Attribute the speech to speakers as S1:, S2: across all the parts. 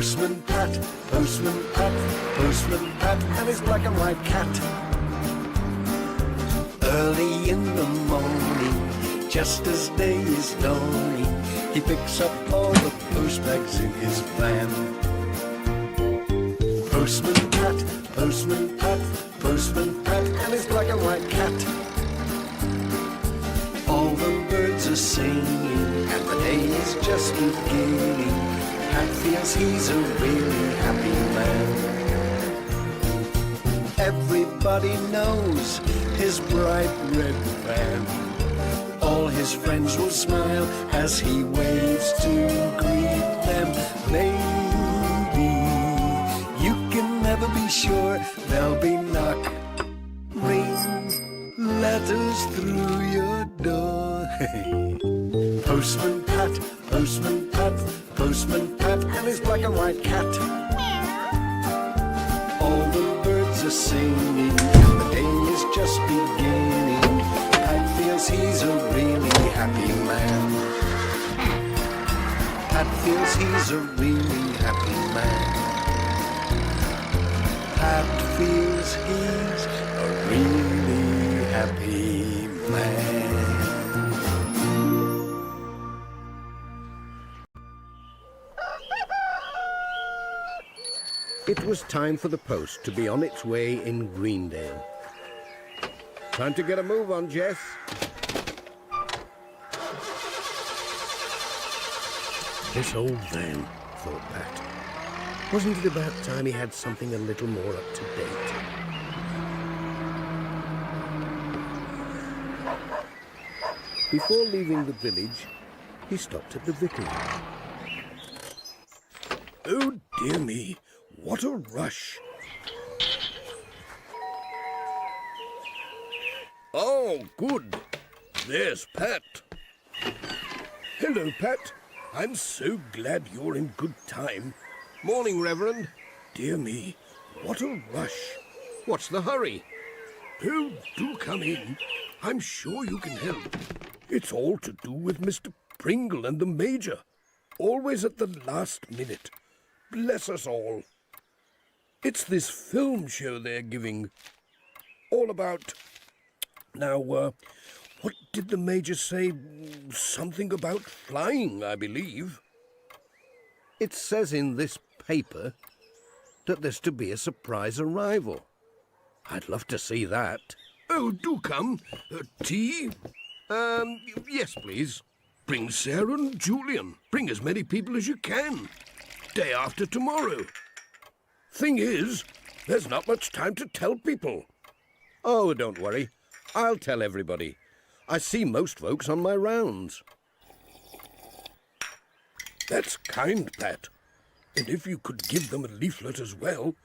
S1: Postman Pat, Postman Pat, Postman Pat, and his black and white cat. Early in the morning, just as day is dawning, he picks up all the postbags in his van. Postman Pat, Postman Pat, Postman Pat, and his black and white cat. All the birds are singing, and the day is just beginning. Pat feels he's a really happy man. Everybody knows his bright red van. All his friends will smile as he waves to greet them. Maybe you can never be sure there'll be knock, ring, letters through your door. Postman Pat, Postman Pat, Postman Pat, and his black and white cat. All the birds are singing, and the day is just beginning. Pat feels he's a really happy man. Pat feels he's a really happy man. Pat feels he's a really happy man.
S2: It was time for the post to be on its way in Greendale. Time to get a move on, Jess. This old van, thought Pat. Wasn't it about time he had something a little more up to date? Before leaving the village, he stopped at the vicarage. Oh, dear me, what a rush! Oh, good. There's Pat. Hello, Pat. I'm so glad you're in good time. Morning, Reverend. Dear me, what a rush. What's the hurry? Oh, do come in. I'm sure you can help. It's all to do with Mr. Pringle and the Major. Always at the last minute. Bless us all. It's this film show they're giving. All about... Now, what did the Major say? Something about flying, I believe. It says in this paper that there's to be a surprise arrival. I'd love to see that. Oh, do come. Tea? Yes, please. Bring Sarah and Julian. Bring as many people as you can. Day after tomorrow. Thing is, there's not much time to tell people. Oh, don't worry. I'll tell everybody. I see most folks on my rounds. That's kind, Pat. And if you could give them a leaflet as well.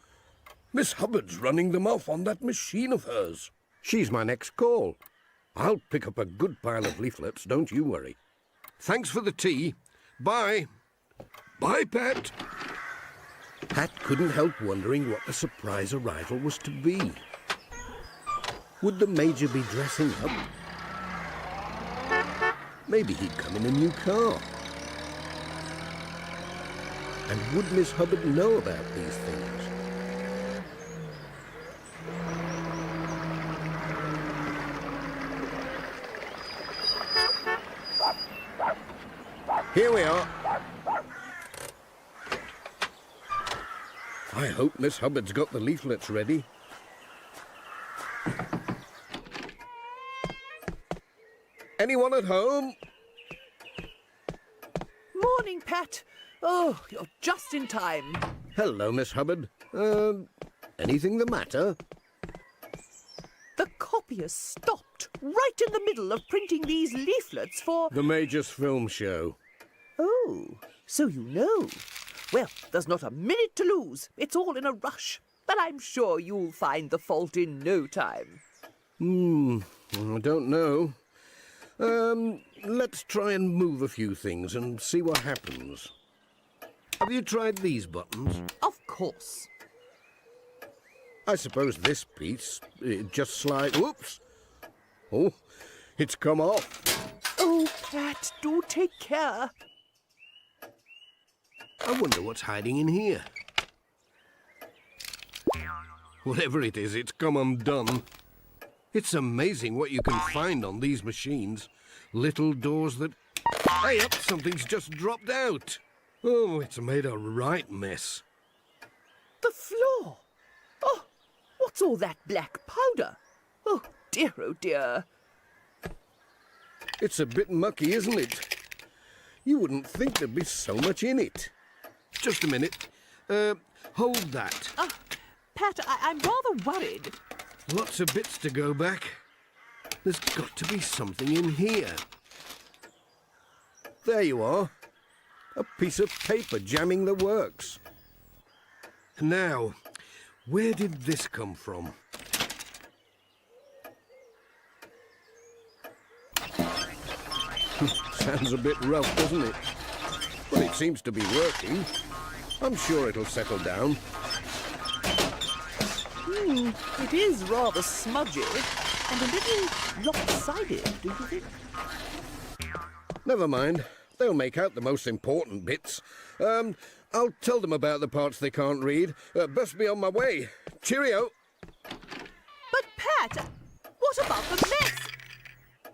S2: Miss Hubbard's running them off on that machine of hers. She's my next call. I'll pick up a good pile of leaflets, don't you worry. Thanks for the tea. Bye. Bye, Pat. Pat couldn't help wondering what the surprise arrival was to be. Would the Major be dressing up? Maybe he'd come in a new car. And would Miss Hubbard know about these things? Here we are. I hope Miss Hubbard's got the leaflets ready. Anyone at home?
S3: Morning, Pat. Oh, you're just in time.
S2: Hello, Miss Hubbard. Anything the matter?
S3: The copier stopped right in the middle of printing these leaflets for...
S2: The Major's film show.
S3: Oh, so you know. Well, there's not a minute to lose. It's all in a rush. But I'm sure you'll find the fault in no time.
S2: I don't know. Let's try and move a few things and see what happens. Have you tried these buttons?
S3: Of course.
S2: I suppose this piece, it just slides... Whoops! Oh, it's come off.
S3: Oh, Pat, do take care.
S2: I wonder what's hiding in here. Whatever it is, it's come undone. It's amazing what you can find on these machines. Little doors that... Hey up, something's just dropped out. Oh, it's made a right mess.
S3: The floor! Oh, what's all that black powder? Oh dear.
S2: It's a bit mucky, isn't it? You wouldn't think there'd be so much in it. Just a minute. Hold that.
S3: Pat, I'm rather worried.
S2: Lots of bits to go back. There's got to be something in here. There you are. A piece of paper jamming the works. Now, where did this come from? Sounds a bit rough, doesn't it? But it seems to be working. I'm sure it'll settle down.
S3: It is rather smudgy and a little lopsided, do you think?
S2: Never mind. They'll make out the most important bits. I'll tell them about the parts they can't read. Best be on my way. Cheerio.
S3: But Pat, what about the mess?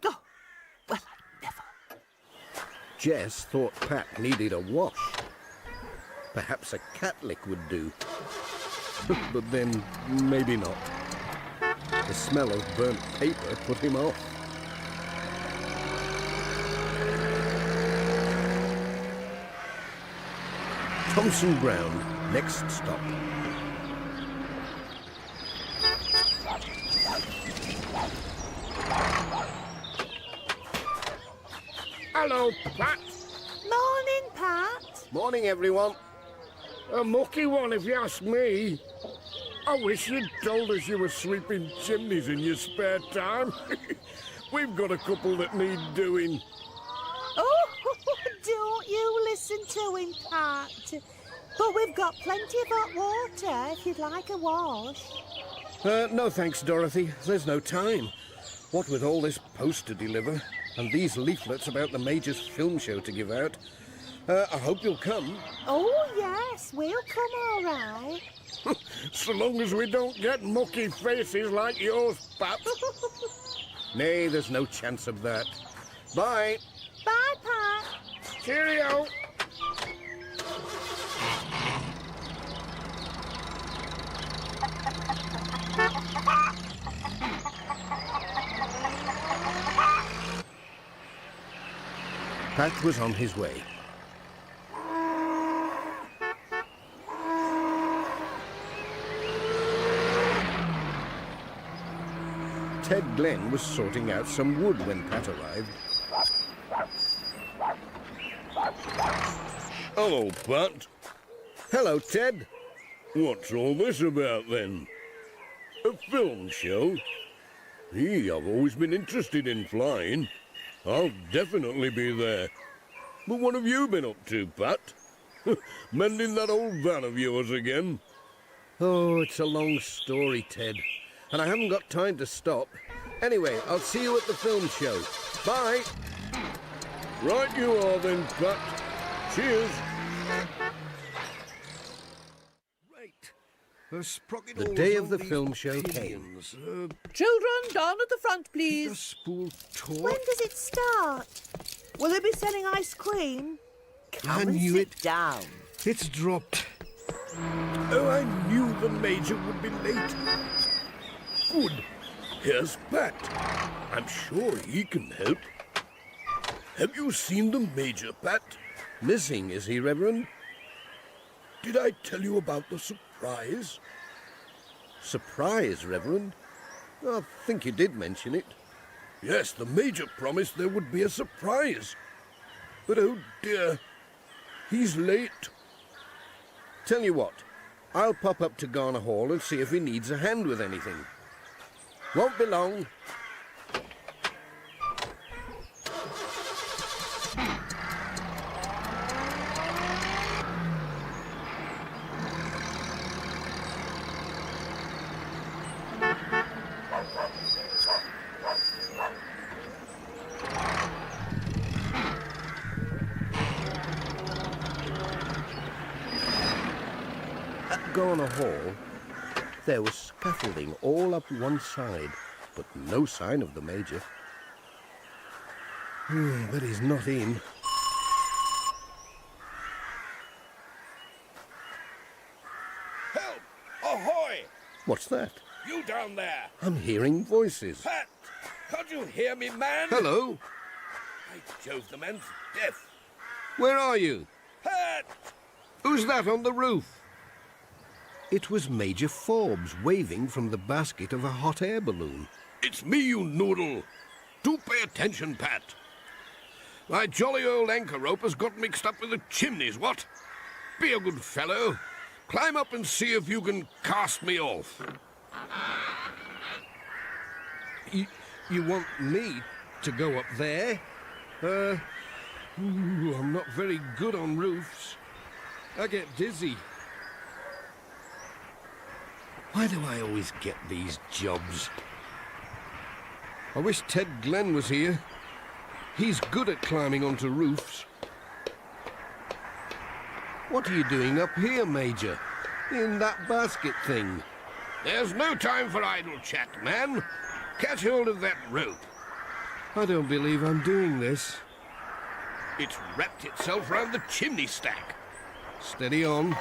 S3: Oh, well, I never.
S2: Jess thought Pat needed a wash. Perhaps a cat lick would do. But then, maybe not. The smell of burnt paper put him off. Thompson Brown, next stop.
S4: Hello, Pat.
S3: Morning, Pat.
S2: Morning, everyone.
S4: A mucky one, if you ask me. I wish you'd told us you were sweeping chimneys in your spare time. We've got a couple that need doing.
S5: Oh, don't you listen to him, Pat. But we've got plenty of hot water if you'd like a wash.
S2: No thanks, Dorothy. There's no time. What with all this post to deliver and these leaflets about the Major's film show to give out, I hope you'll come.
S5: Oh, yes, we'll come all right.
S4: So long as we don't get mucky faces like yours, Pat.
S2: Nay, there's no chance of that. Bye.
S5: Bye, Pat.
S4: Cheerio.
S2: Pat was on his way. Ted Glenn was sorting out some wood when Pat arrived.
S4: Hello, Pat.
S2: Hello, Ted.
S4: What's all this about, then? A film show? I've always been interested in flying. I'll definitely be there. But what have you been up to, Pat? Mending that old van of yours again?
S2: Oh, it's a long story, Ted. And I haven't got time to stop. Anyway, I'll see you at the film show. Bye.
S4: Right you are then, Pat. Cheers.
S2: The day of the film show came.
S3: Children, down at the front,
S2: A
S3: please.
S2: spool torch.
S5: When does it start?
S3: Will they be selling ice cream? Come
S2: I
S3: and
S2: knew
S3: sit
S2: it.
S3: down.
S2: It's dropped.
S4: Oh, I knew the Major would be late. Good. Here's Pat. I'm sure he can help. Have you seen the Major, Pat?
S2: Missing, is he, Reverend?
S4: Did I tell you about the surprise?
S2: Surprise, Reverend? I think you did mention it.
S4: Yes, the Major promised there would be a surprise. But oh dear, he's late.
S2: Tell you what, I'll pop up to Garner Hall and see if he needs a hand with anything. Won't be long. go on a hall, there was scaffolding all up one side, but no sign of the Major. But he's not in.
S4: Help! Ahoy!
S2: What's that?
S4: You down there!
S2: I'm hearing voices.
S4: Pat! Can't you hear me, man?
S2: Hello?
S4: By Jove, the man's deaf.
S2: Where are you?
S4: Pat!
S2: Who's that on the roof? It was Major Forbes waving from the basket of a hot air balloon.
S4: It's me, you noodle. Do pay attention, Pat. My jolly old anchor rope has got mixed up with the chimneys, what? Be a good fellow. Climb up and see if you can cast me off.
S2: You want me to go up there? I'm not very good on roofs. I get dizzy. Why do I always get these jobs? I wish Ted Glenn was here. He's good at climbing onto roofs. What are you doing up here, Major? In that basket thing?
S4: There's no time for idle chat, man. Catch hold of that rope.
S2: I don't believe I'm doing this.
S4: It's wrapped itself round the chimney stack.
S2: Steady on.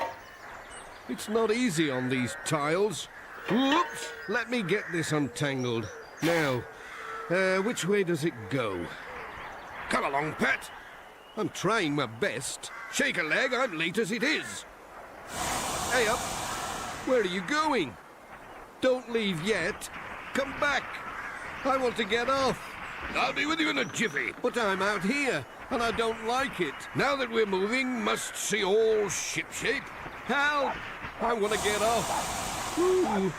S2: It's not easy on these tiles. Whoops! Let me get this untangled. Now, which way does it go?
S4: Come along, Pat.
S2: I'm trying my best.
S4: Shake a leg, I'm late as it is.
S2: Hey up! Where are you going? Don't leave yet. Come back. I want to get off.
S4: I'll be with you in a jiffy.
S2: But I'm out here, and I don't like it.
S4: Now that we're moving, must see all shipshape.
S2: Help! I want to get off. Ooh.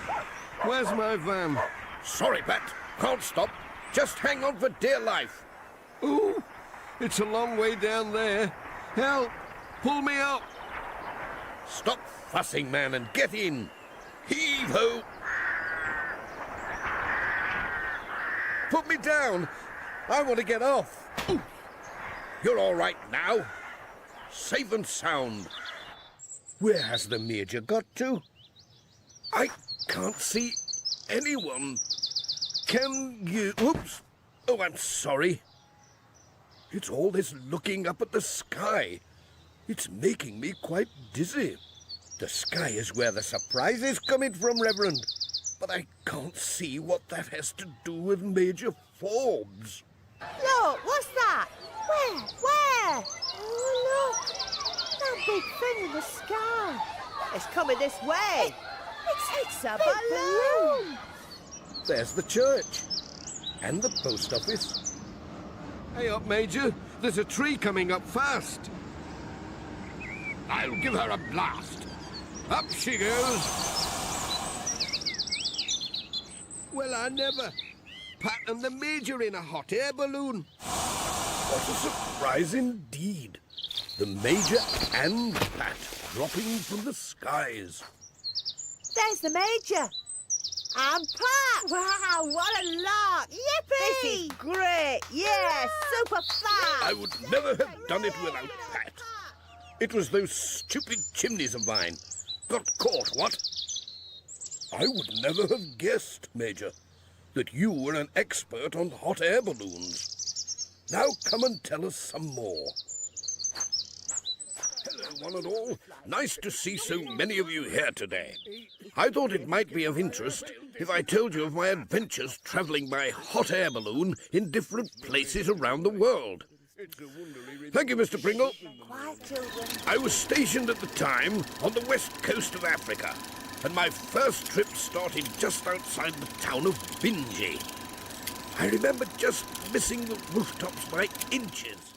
S2: Where's my van?
S4: Sorry, Pat. Can't stop. Just hang on for dear life.
S2: Ooh, it's a long way down there. Help! Pull me up!
S4: Stop fussing, man, and get in. Heave-ho!
S2: Put me down! I want to get off.
S4: Ooh. You're all right now. Safe and sound.
S2: Where has the Major got to?
S4: I can't see anyone.
S2: Can you... Oops!
S4: Oh, I'm sorry. It's all this looking up at the sky. It's making me quite dizzy.
S2: The sky is where the surprise is coming from, Reverend.
S4: But I can't see what that has to do with Major Forbes.
S5: Look, what's that? Where? Oh, look. That big thing in the sky.
S3: It's coming this way.
S5: It's a balloon.
S2: There's the church. And the post office. Hey up, Major. There's a tree coming up fast.
S4: I'll give her a blast. Up she goes.
S2: Well, I never. Pat and the Major in a hot air balloon.
S4: What a surprise indeed. The Major and Pat dropping from the skies.
S5: There's the Major. And Pat. Wow, what a lark. Yippee!
S3: This is great. Yeah, super fast.
S4: I would never have done it without Pat. It was those stupid chimneys of mine. Got caught, what? I would never have guessed, Major, that you were an expert on hot air balloons. Now come and tell us some more. Hello, one and all. Nice to see so many of you here today. I thought it might be of interest if I told you of my adventures travelling by hot air balloon in different places around the world. Thank you, Mr. Pringle.
S5: Quiet, children.
S4: I was stationed at the time on the west coast of Africa, and my first trip started just outside the town of Binji. I remember just missing the rooftops by inches.